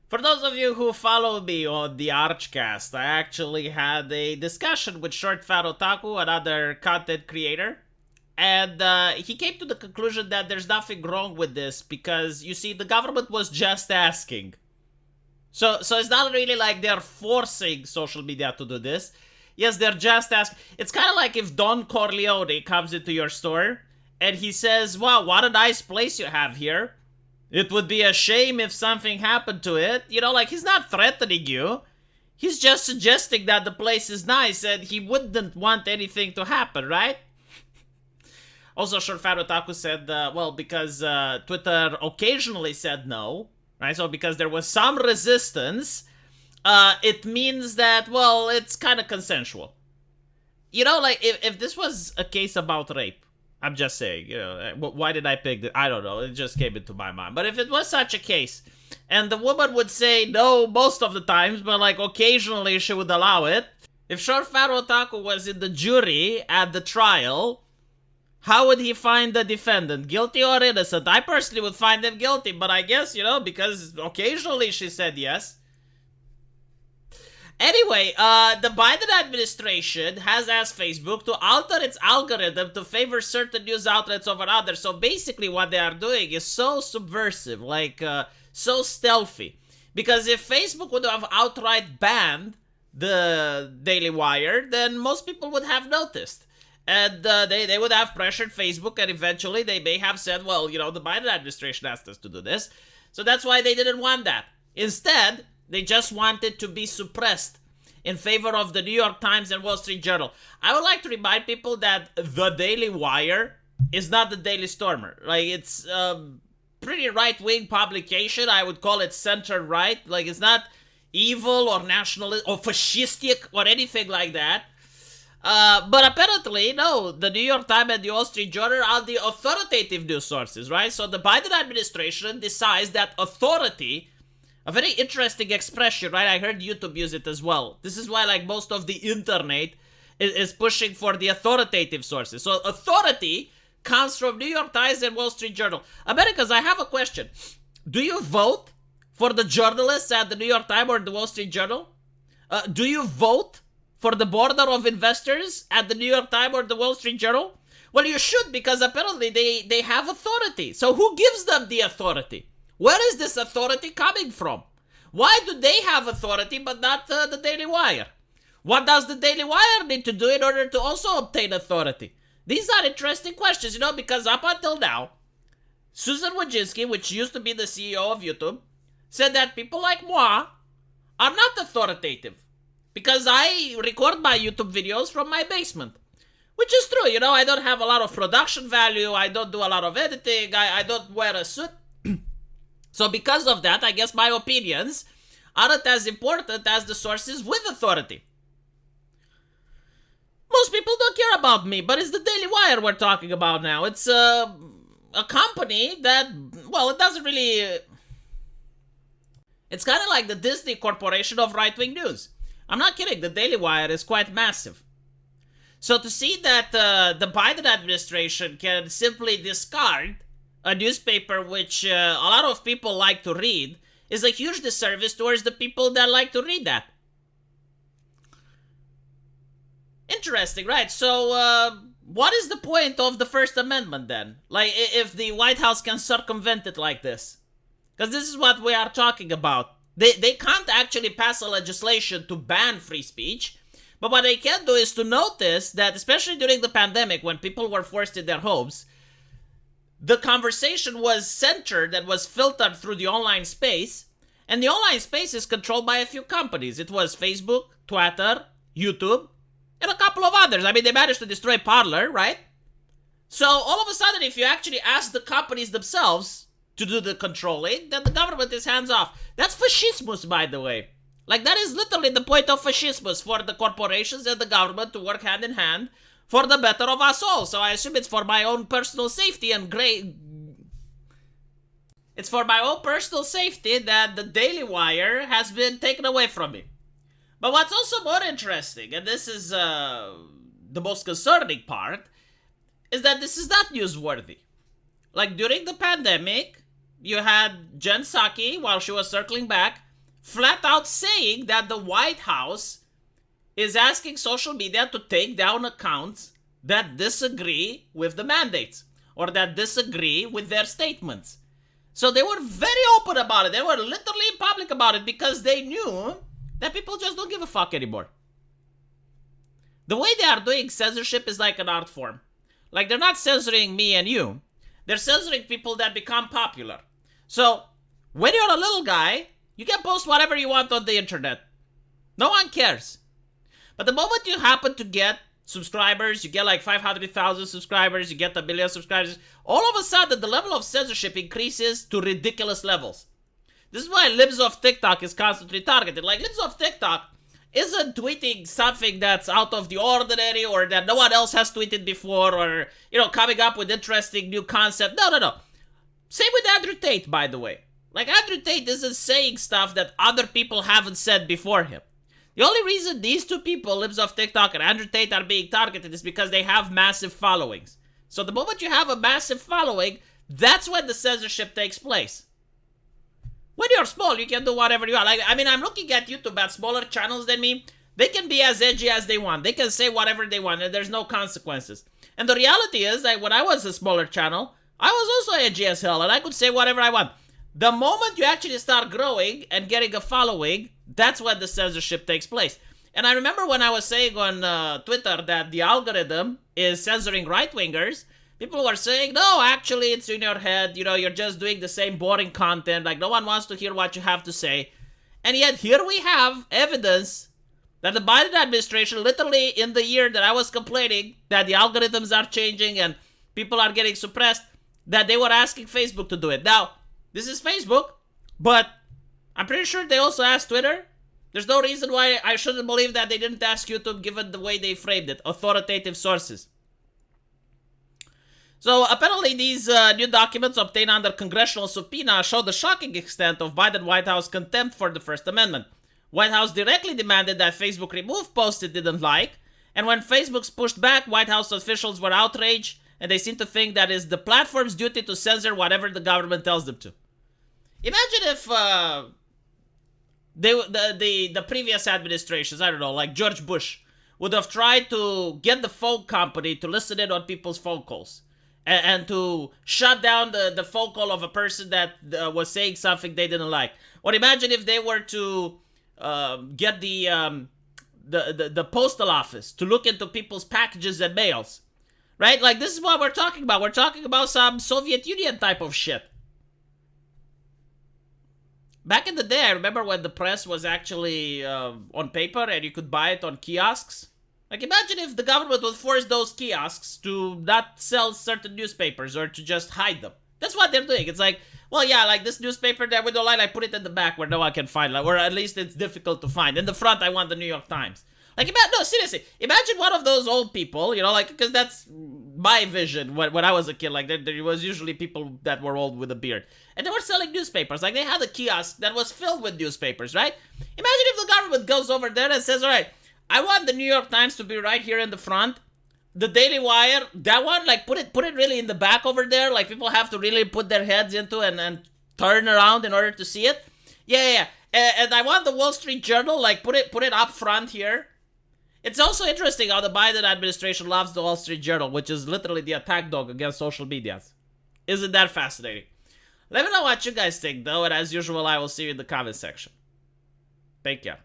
For those of you who follow me on the Archcast, I actually had a discussion with Short Fat Otaku, another content creator, and he came to the conclusion that there's nothing wrong with this because, you see, the government was just asking. So it's not really like they're forcing social media to do this. Yes, they're just asking. It's kind of like if Don Corleone comes into your store and he says, "Wow, what a nice place you have here. It would be a shame if something happened to it." You know, like, he's not threatening you. He's just suggesting that the place is nice and he wouldn't want anything to happen, right? Also, Short Fat Otaku said, well, because Twitter occasionally said no, right? So because there was some resistance, it means that, well, it's kind of consensual. You know, like, if this was a case about rape, I'm just saying, you know, why did I pick this? I don't know, it just came into my mind. But if it was such a case, and the woman would say no most of the times, but like occasionally she would allow it. If Short Fat Otaku was in the jury at the trial, how would he find the defendant? Guilty or innocent? I personally would find him guilty, but I guess, you know, because occasionally she said yes. Anyway, the Biden administration has asked Facebook to alter its algorithm to favor certain news outlets over others. So basically what they are doing is so subversive, like so stealthy. Because if Facebook would have outright banned the Daily Wire, then most people would have noticed. And they would have pressured Facebook, and eventually they may have said, well, you know, the Biden administration asked us to do this. So that's why they didn't want that. Instead, they just wanted to be suppressed in favor of the New York Times and Wall Street Journal. I would like to remind people that the Daily Wire is not the Daily Stormer. Like, it's a pretty right-wing publication. I would call it center-right. Like, it's not evil or nationalist or fascistic or anything like that. But apparently, no, the New York Times and the Wall Street Journal are the authoritative news sources, right? So the Biden administration decides that authority, a very interesting expression, right? I heard YouTube use it as well. This is why, like, most of the internet is pushing for the authoritative sources. So authority comes from New York Times and Wall Street Journal. Americans, I have a question. Do you vote for the journalists at the New York Times or the Wall Street Journal? Do you vote for the board of investors at the New York Times or the Wall Street Journal? Well, you should, because apparently they have authority. So who gives them the authority? Where is this authority coming from? Why do they have authority but not the Daily Wire? What does the Daily Wire need to do in order to also obtain authority? These are interesting questions, you know, because up until now, Susan Wojcicki, which used to be the CEO of YouTube, said that people like moi are not authoritative because I record my YouTube videos from my basement. Which is true, you know, I don't have a lot of production value, I don't do a lot of editing, I don't wear a suit. So because of that, I guess my opinions aren't as important as the sources with authority. Most people don't care about me, but it's the Daily Wire we're talking about now. It's a company that, well, it doesn't really... It's kind of like the Disney Corporation of right-wing news. I'm not kidding, the Daily Wire is quite massive. So to see that the Biden administration can simply discard a newspaper which a lot of people like to read is a huge disservice towards the people that like to read that. Interesting, right? So, what is the point of the First Amendment then? Like, if the White House can circumvent it like this? Because this is what we are talking about. They can't actually pass a legislation to ban free speech, but what they can do is to notice that, especially during the pandemic when people were forced in their homes, the conversation was centered and was filtered through the online space, and the online space is controlled by a few companies. It was Facebook, Twitter, YouTube, and a couple of others. I mean, they managed to destroy Parler, right? So all of a sudden, if you actually ask the companies themselves to do the controlling, then the government is hands off. That's fascismus, by the way. Like, that is literally the point of fascismus, for the corporations and the government to work hand in hand for the better of us all. So I assume it's for my own personal safety and It's for my own personal safety that the Daily Wire has been taken away from me. But what's also more interesting, and this is the most concerning part, is that this is not newsworthy. Like, during the pandemic, you had Jen Psaki, while she was circling back, flat out saying that the White House is asking social media to take down accounts that disagree with the mandates or that disagree with their statements. So they were very open about it. They were literally in public about it because they knew that people just don't give a fuck anymore. The way they are doing censorship is like an art form. Like, they're not censoring me and you. They're censoring people that become popular. So, when you're a little guy, you can post whatever you want on the internet. No one cares. But the moment you happen to get subscribers, you get like 500,000 subscribers, you get 1 million subscribers, all of a sudden the level of censorship increases to ridiculous levels. This is why Libs of TikTok is constantly targeted. Like, Libs of TikTok isn't tweeting something that's out of the ordinary or that no one else has tweeted before or, you know, coming up with interesting new concept. No. Same with Andrew Tate, by the way. Like, Andrew Tate isn't saying stuff that other people haven't said before him. The only reason these two people, Libs of TikTok and Andrew Tate, are being targeted is because they have massive followings. So the moment you have a massive following, that's when the censorship takes place. When you're small, you can do whatever you want. Like, I mean, I'm looking at YouTube at smaller channels than me. They can be as edgy as they want. They can say whatever they want, and there's no consequences. And the reality is, like, when I was a smaller channel, I was also edgy as hell, and I could say whatever I want. The moment you actually start growing and getting a following, that's when the censorship takes place. And I remember when I was saying on Twitter that the algorithm is censoring right-wingers, people were saying, no, actually, it's in your head. You know, you're just doing the same boring content. Like, no one wants to hear what you have to say. And yet, here we have evidence that the Biden administration, literally in the year that I was complaining that the algorithms are changing and people are getting suppressed, that they were asking Facebook to do it. Now, this is Facebook, but I'm pretty sure they also asked Twitter. There's no reason why I shouldn't believe that they didn't ask YouTube, given the way they framed it. Authoritative sources. So apparently these new documents obtained under congressional subpoena show the shocking extent of Biden White House contempt for the First Amendment. White House directly demanded that Facebook remove posts it didn't like, and when Facebook's pushed back, White House officials were outraged, and they seem to think that it's the platform's duty to censor whatever the government tells them to. Imagine if the previous administrations, I don't know, like George Bush, would have tried to get the phone company to listen in on people's phone calls and to shut down the phone call of a person that was saying something they didn't like. Or imagine if they were to get the postal office to look into people's packages and mails. Right? Like, this is what we're talking about. We're talking about some Soviet Union type of shit. Back in the day, I remember when the press was actually on paper and you could buy it on kiosks. Like, imagine if the government would force those kiosks to not sell certain newspapers or to just hide them. That's what they're doing. It's like, well, yeah, like this newspaper that we don't like, I put it in the back where no one can find it, or at least it's difficult to find. In the front, I want the New York Times. Like, no, seriously, imagine one of those old people, you know, like, because that's my vision when I was a kid. Like, there was usually people that were old with a beard. And they were selling newspapers. Like, they had a kiosk that was filled with newspapers, right? Imagine if the government goes over there and says, all right, I want the New York Times to be right here in the front. The Daily Wire, that one, like, put it really in the back over there. Like, people have to really put their heads into and turn around in order to see it. Yeah. And I want the Wall Street Journal, like, put it up front here. It's also interesting how the Biden administration loves the Wall Street Journal, which is literally the attack dog against social media. Isn't that fascinating? Let me know what you guys think, though, and as usual, I will see you in the comment section. Take care.